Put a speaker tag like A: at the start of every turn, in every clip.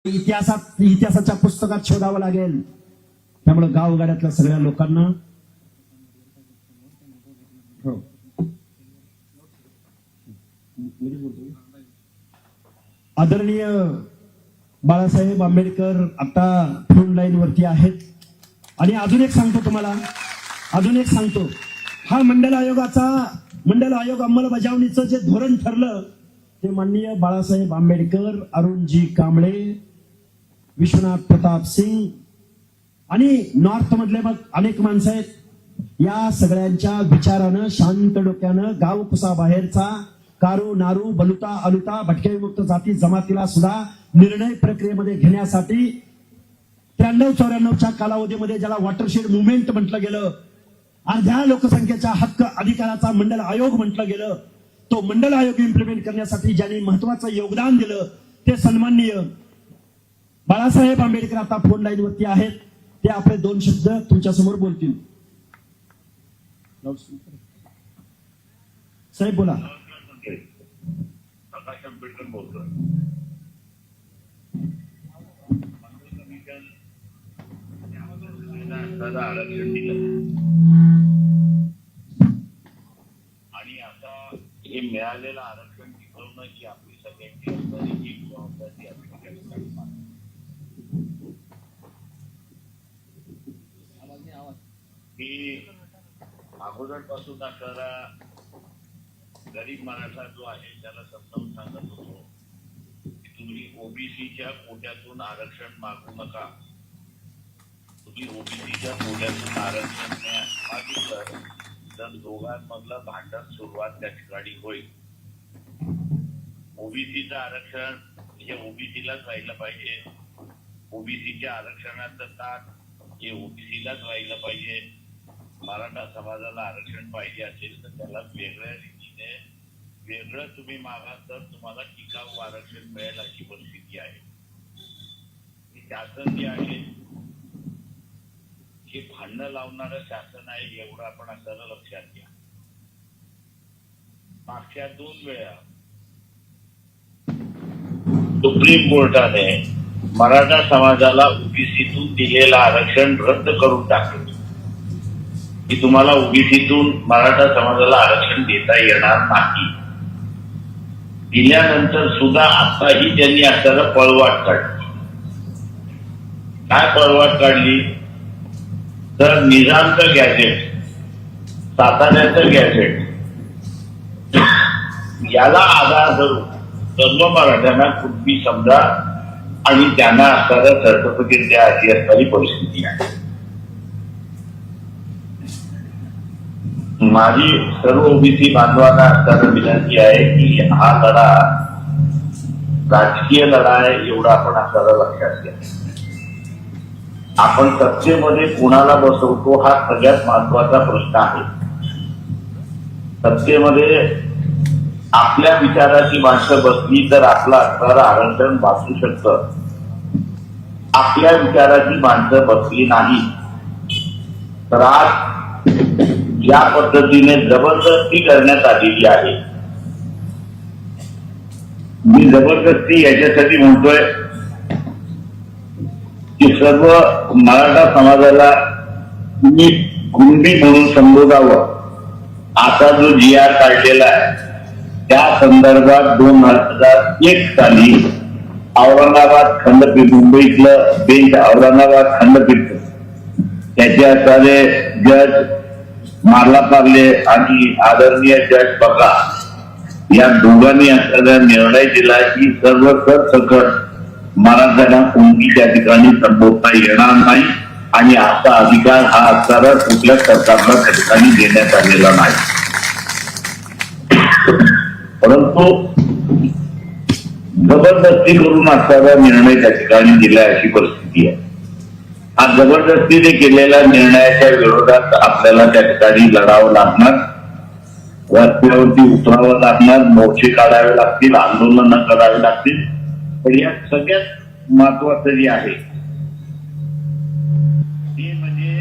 A: इतिहासाच्या पुस्तकात शोधावं लागेल. त्यामुळे गावगाड्यातल्या सगळ्या लोकांना आदरणीय बाळासाहेब आंबेडकर आता फ्रंट लाईन वरती आहेत. आणि अजून एक सांगतो तुम्हाला, हा मंडल आयोग अंमलबजावणीचं जे धोरण ठरलं ते माननीय बाळासाहेब आंबेडकर, अरुणजी कांबळे, विश्वनाथ प्रताप सिंग आणि नॉर्थ मधले मग अनेक माणसं आहेत. या सगळ्यांच्या विचारानं, शांत डोक्यानं गाव कुसाबाहेरचा कारू नारू बलुता अलुता भटक्या विमुक्त जाती जमातीला सुद्धा निर्णय प्रक्रियेमध्ये घेण्यासाठी 93-94च्या कालावधीमध्ये ज्याला वॉटरशेड मुवमेंट म्हटलं गेलं, अर्ध्या लोकसंख्येच्या हक्क अधिकाराचा मंडल आयोग म्हटलं गेलं, तो मंडल आयोग इम्प्लिमेंट करण्यासाठी ज्यांनी महत्वाचं योगदान दिलं ते सन्माननीय बाळासाहेब आंबेडकर आता फोन लाईन वरती आहेत. ते आपले 2 शब्द तुमच्या समोर बोलतील. साहेब बोला.
B: प्रकाश आंबेडकर बोलतोय. आरक्षण दिलं आणि आता हे मिळालेलं आरक्षण टिकवणं ही आपली सगळ्यांची असणारी एक जबाबदारी ही अगोदर पासून असणारा गरीब मराठा जो आहे त्याला समजावून सांगत होतो की तुम्ही ओबीसीच्या कोट्यातून आरक्षण मागू नका. तुम्ही ओबीसीच्या कोट्यातून आरक्षण मागितलं तर दोघांमधलं भांडण सुरुवात त्या ठिकाणी होईल. ओबीसीचं आरक्षण हे ओबीसीलाच व्हायला पाहिजे. ओबीसीच्या आरक्षणाचं ताट हे ओबीसीलाच व्हायला पाहिजे. मराठा समाजाला आरक्षण पाहिजे असेल तर त्याला वेगळ्या रीतीने वेगळं तुम्ही मागा तर तुम्हाला टिकाऊ आरक्षण मिळेल अशी परिस्थिती आहे. शासन जे आहे हे भांडणं लावणारं शासन आहे एवढं आपण असताना लक्षात घ्या. मागच्या 2 वेळा सुप्रीम कोर्टाने मराठा समाजाला ओबीसीतून दिलेलं आरक्षण रद्द करून टाकलं की तुम्हाला ओबीसीतून मराठा समाजाला आरक्षण देता येणार नाही. दिल्यानंतर सुद्धा आताही त्यांनी असताना पळवाट काढली. काय पळवाट काढली तर निजामचं गॅजेट, साताऱ्याचं गॅजेट याला आधार धरून सर्व मराठ्यांना कुणबी समजा आणि त्यांना असणारं सर्टिफिकेट द्या अशी असणारी परिस्थिती आहे. माझी सर्व ओबीसी बांधवांना असताना विनंती आहे की हा लढा राजकीय लढा आहे एवढं आपण असताना लक्षात घ्या. आपण सत्तेमध्ये कोणाला बसवतो हा सगळ्यात महत्वाचा प्रश्न आहे. सत्तेमध्ये आपल्या विचाराची माणसं बसली तर आपलं असणारं आरक्षण वाचू शकतं. आपल्या विचाराची माणसं बसली नाही तर आज ज्या पद्धतीने जबरदस्ती करण्यात आलेली आहे, मी जबरदस्ती याच्यासाठी म्हणतोय की सर्व मराठा समाजाला तुम्ही कुणबी म्हणून संबोधावं. आता जो GR काढलेला आहे त्या संदर्भात 2001 साली औरंगाबाद खंडपीठ, मुंबईतलं बेंच औरंगाबाद खंडपीठ त्याचे असणारे जज मारला पार्ले आणि आदरणीय जज बघा या दोघांनी असणारा निर्णय दिला की सर्व सरसकट मराठ्यांना कोणती त्या ठिकाणी संबोधता येणार नाही आणि असा अधिकार हा असणारा कुठल्या सरकारला त्या ठिकाणी देण्यात आलेला नाही. परंतु जबरदस्ती करून असणारा निर्णय त्या ठिकाणी दिला अशी परिस्थिती आहे. हा जबरदस्तीने केलेल्या निर्णयाच्या विरोधात आपल्याला त्या ठिकाणी लढावं लागणार, रस्त्यावरती उतरावं लागणार, मोर्चे काढावे लागतील, आंदोलनं करावी लागतील. पण या सगळ्यात महत्वाचं जे आहे ते म्हणजे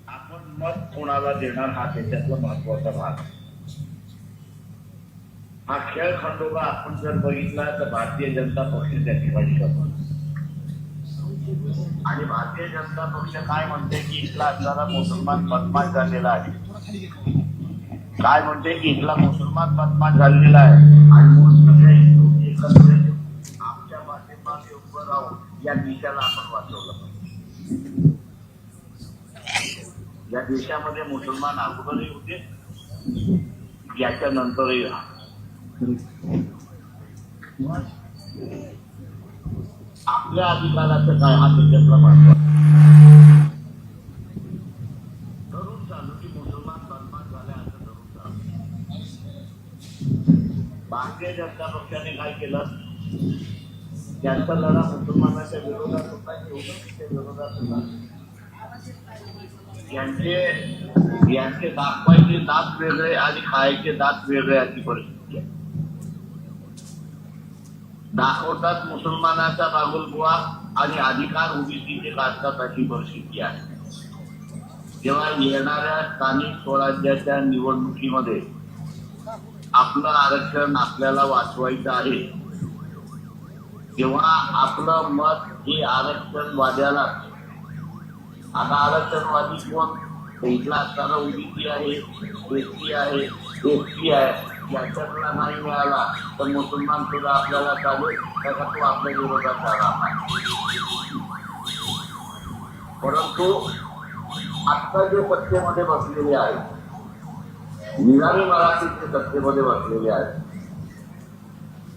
B: आपण मत कोणाला देणार हा त्याच्यातला महत्वाचा भाग आहे. हा खेळ खंडोबा आपण जर बघितला तर भारतीय जनता पक्ष त्या ठिकाणी करतो आणि भारतीय जनता पक्ष काय म्हणते की इथला असणारा मुसलमान बदमाश झालेला आहे, काय म्हणते की इथला मुसलमान बदमाश झालेला आहे आणि म्हणून सगळे हिंदू एकत्र येऊन आमच्या पाठीमागे उभं राहून या देशाला आपण वाचवलं पाहिजे. या देशामध्ये मुसलमान अगोदरही होते, याच्या नंतरही राहणार. आपल्या अधिकाराचं काय हा त्याच्यातला महत्व धरून चालू की मुसलमान बदमाश झाले असं धरून चालू. भारतीय जनता पक्षाने काय केलं, त्यांचा लढा मुसलमानाच्या विरोधात होता की ओबीसीच्या विरोधात होता. यांचे दाखवायचे दात वेगळे आणि खायचे दात वेगळे अशी परिस्थिती आहे. दाखवतात मुसलमानाचा बागुलबुवा आणि अधिकार ओबीसीचे काढतात अशी परिस्थिती आहे. तेव्हा येणाऱ्या स्थानिक स्वराज्याच्या निवडणुकीमध्ये आपलं आरक्षण आपल्याला वाचवायचं आहे, तेव्हा आपलं मत हे आरक्षणवाद्याला. आता आरक्षणवादी कोण, इथला असताना ओबीसी आहे, एसटी आहे, एसटी आहे, याच्यातला नाही मिळाला तर मुसलमान सुद्धा आपल्याला चालेल, त्याचा तो आपल्या विरोधात झाला. परंतु आता जे सत्तेमध्ये बसलेले आहेत, निराळे मराठीचे सत्तेमध्ये बसलेले आहेत,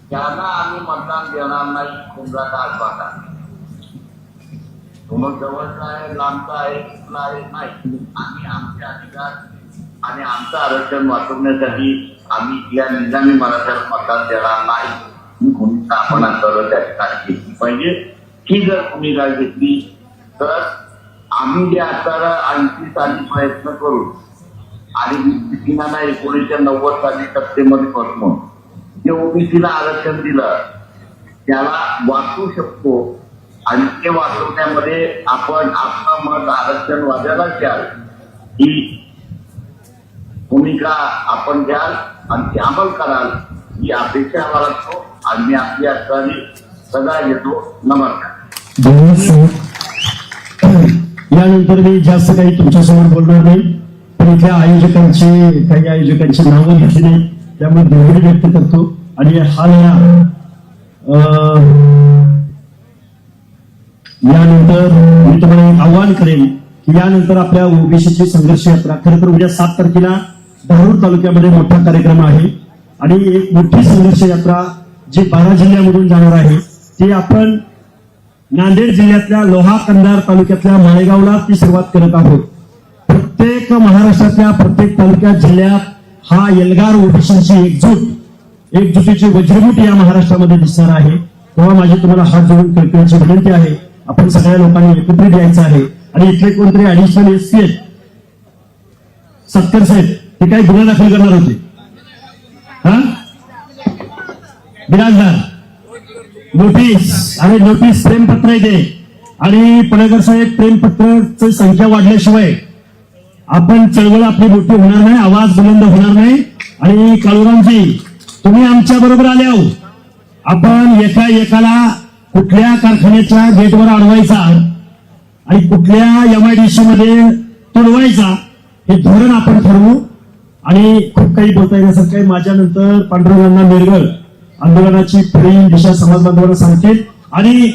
B: त्यांना आम्ही मतदान देणार नाही. तुमचा काय पाहता, तुम्हाला जवळचा आहे, लांबचा आहे, कुठला आहे, नाही. आम्ही आमचे अधिकार आणि आमचं आरक्षण वाचवण्यासाठी आम्ही या निजामी मराठ्याला मतदान देणार नाही. कोणी आपण अंतर त्याची काळजी घेतली पाहिजे. ही जर भूमिका घेतली तर आम्ही जे आता 80 साली प्रयत्न करू आणि 1990 साली सत्तेमध्ये बसलो, जे ओबीसीला आरक्षण दिलं त्याला वाचवू शकतो आणि ते वाचवण्यामध्ये आपण आपलं मत आरक्षणवाद्याला द्याल, ही भूमिका आपण द्याल आणि ते अंमल कराल ही अपेक्षा बाळगतो आणि मी आपली असणारी सदा घेतो. नमस्कार.
A: यानंतर मी जास्त काही तुमच्यासमोर बोलणार नाही, पण इथल्या काही आयोजकांची नावं घेतली नाही, त्यामुळे दिलगिरी व्यक्त करतो. आणि हा लढा यानंतर मी तुम्हाला एक आव्हान करेन की यानंतर आपल्या ओबीसीची संघर्ष यात्रा, खरं तर उद्या 7 तारखेला धारूर तालुक्यामध्ये मोठा कार्यक्रम आहे आणि एक मोठी संघर्ष यात्रा जी 12 जिल्ह्यामधून जाणार आहे ती आपण नांदेड जिल्ह्यातल्या लोहा कंधार तालुक्यातल्या माळेगावला ती सुरुवात करत आहोत. प्रत्येक महाराष्ट्रातल्या प्रत्येक तालुक्यात जिल्ह्यात हा एल्गार ओबीसीची एकजुटीची वज्रमूठ या महाराष्ट्रामध्ये दिसणार आहे. तेव्हा माझी तुम्हाला हात जोडून कळकळीची विनंती आहे, आपण सगळ्या लोकांनी एकत्रित यायचं आहे. आणि इथले कोणतरी ऍडिशनल एसपी आहेत, सत्तर साहेब, ते काही गुन्हा दाखल करणार होते. हा बिराजदार नोटीस प्रेमपत्र येते आणि पडळकर साहेब, प्रेमपत्राची संख्या वाढल्याशिवाय आपण चळवळ आपली मोठी होणार नाही, आवाज बुलंद होणार नाही. आणि काळूरामजी, तुम्ही आमच्या बरोबर आले आहो, आपण एकाला कुठल्या कारखान्याच्या गेटवर अडवायचा आणि कुठल्या MIDC मध्ये तुडवायचा हे धोरण आपण ठरवू. आणि खूप काही बोलता येण्यासारखं काही माझ्यानंतर पांडुरंगांना मेरगळ आंदोलनाची पुढील दिशा समाज बांधवांना सांगतील. आणि